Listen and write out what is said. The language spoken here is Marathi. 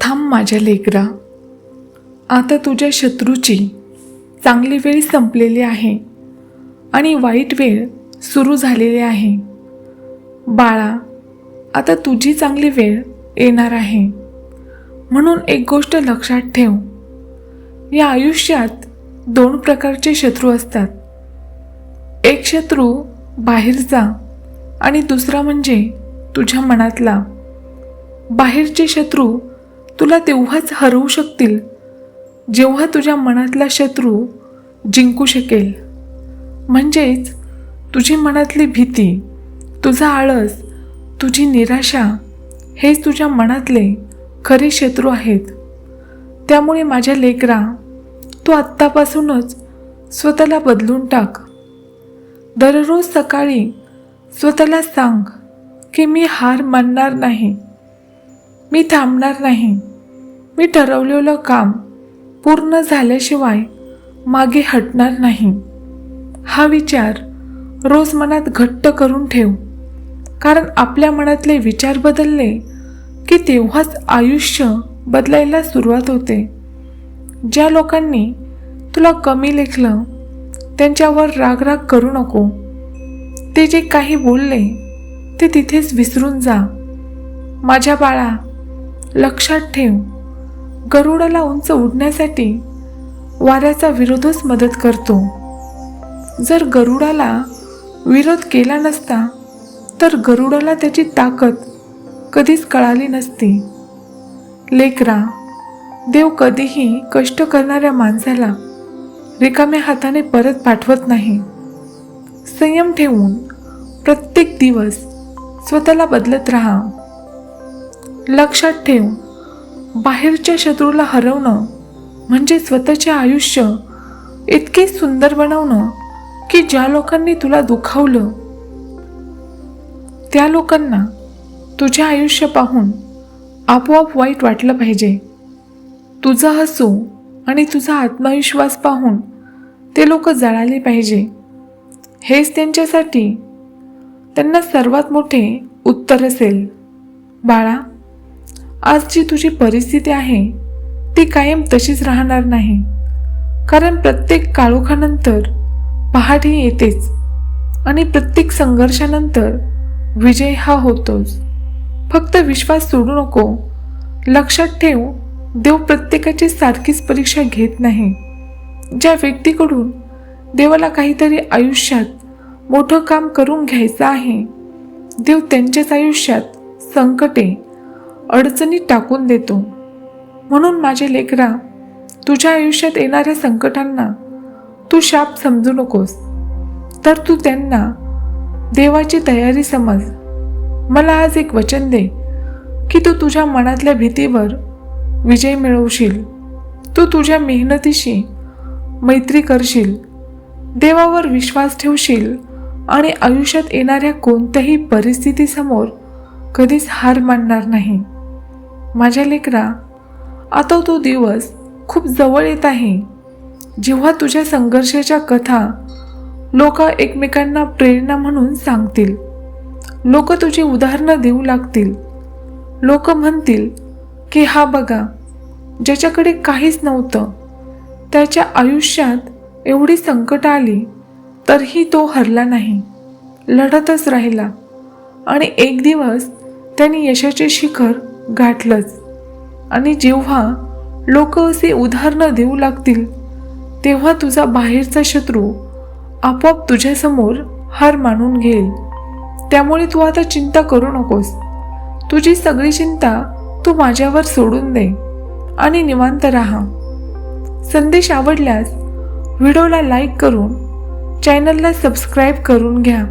थांब माझ्या लेकरा, आता तुझ्या शत्रूची चांगली वेळ संपलेली आहे आणि वाईट वेळ सुरू झालेली आहे. बाळा, आता तुझी चांगली वेळ येणार आहे. म्हणून एक गोष्ट लक्षात ठेव, या आयुष्यात 2 प्रकारचे शत्रू असतात. एक शत्रू बाहेरचा आणि दुसरा म्हणजे तुझ्या मनातला. बाहेरचे शत्रू तुला तेव्हाच हरवू शकतील जेव्हा तुझ्या मनातला शत्रू जिंकू शकेल. म्हणजेच तुझी मनातली भीती, तुझा आळस, तुझी निराशा हेच तुझ्या मनातले खरे शत्रू आहेत. त्यामुळे माझ्या लेकरा, तू आत्तापासूनच स्वतःला बदलून टाक. दररोज सकाळी स्वतःला सांग की मी हार मानणार नाही, मी थांबणार नाही, मी ठरवलेलं काम पूर्ण झाल्याशिवाय मागे हटणार नाही. हा विचार रोज मनात घट्ट करून ठेव, कारण आपल्या मनातले विचार बदलले की तेव्हाच आयुष्य बदलायला सुरुवात होते. ज्या लोकांनी तुला कमी लेखलं त्यांच्यावर राग करू नको. ते जे काही बोलले ते तिथेच विसरून जा. माझ्या बाळा, लक्षात ठेव, गरुडाला उंच उडण्यासाठी वाऱ्याचा विरोधच मदत करतो. जर गरुडाला विरोध केला नसता तर गरुडाला त्याची ताकद कधीच कळाली नसती. लेकरा, देव कधीही कष्ट करणाऱ्या माणसाला रिकाम्या हाताने परत पाठवत नाही. संयम ठेवून प्रत्येक दिवस स्वतःला बदलत राहा. लक्षात ठेव, बाहेरच्या शत्रूला हरवणं म्हणजे स्वतःचे आयुष्य इतके सुंदर बनवणं की ज्या लोकांनी तुला दुखावलं त्या लोकांना तुझे आयुष्य पाहून आपोआप वाईट वाटलं पाहिजे. तुझं हसू आणि तुझा आत्मविश्वास पाहून ते लोक जळाले पाहिजे. हेच त्यांना सर्वात मोठे उत्तर असेल. बाळा, आज जी तुझी परिस्थिती आहे ती कायम तशीच राहणार नाही, कारण प्रत्येक काळोखानंतर पहाट ही येतेच आणि प्रत्येक संघर्षानंतर विजय हा होतोच. फक्त विश्वास सोडू नको. लक्षात ठेव, देव प्रत्येकाची सारखीच परीक्षा घेत नाही. ज्या व्यक्तीकडून देवाला काहीतरी आयुष्यात मोठं काम करून घ्यायचं आहे, देव त्यांच्याच आयुष्यात संकटे, अडचणी टाकून देतो. म्हणून माझे लेकरा, तुझ्या आयुष्यात येणाऱ्या संकटांना तू शाप समजू नकोस, तर तू त्यांना देवाची तयारी समज. मला आज एक वचन दे की तू तुझ्या मनातल्या भीतीवर विजय मिळवशील. तू तुझ्या मेहनतीशी मैत्री करशील, देवावर विश्वास ठेवशील आणि आयुष्यात येणाऱ्या कोणत्याही परिस्थितीसमोर कधीच हार मानणार नाही. माझ्या लेकरा, आता तो दिवस खूप जवळ येत आहे जेव्हा तुझ्या संघर्षाच्या कथा लोक एकमेकांना प्रेरणा म्हणून सांगतील. लोक तुझी उदाहरणं देऊ लागतील. लोक म्हणतील की हा बघा, ज्याच्याकडे काहीच नव्हतं त्याच्या आयुष्यात एवढी संकट आली तरीही तो हरला नाही, लढतच राहिला आणि एक दिवस त्याने यशाचे शिखर गाठलंच. आणि जेव्हा लोक असे उदाहरणं देऊ लागतील तेव्हा तुझा बाहेरचा शत्रू आपोआप तुझ्यासमोर हार मानून घेईल. त्यामुळे तू आता चिंता करू नकोस. तुझी सगळी चिंता तू माझ्यावर सोडून दे आणि निवांत राहा. संदेश आवडल्यास व्हिडिओला लाईक करून चॅनलला सबस्क्राईब करून घ्या.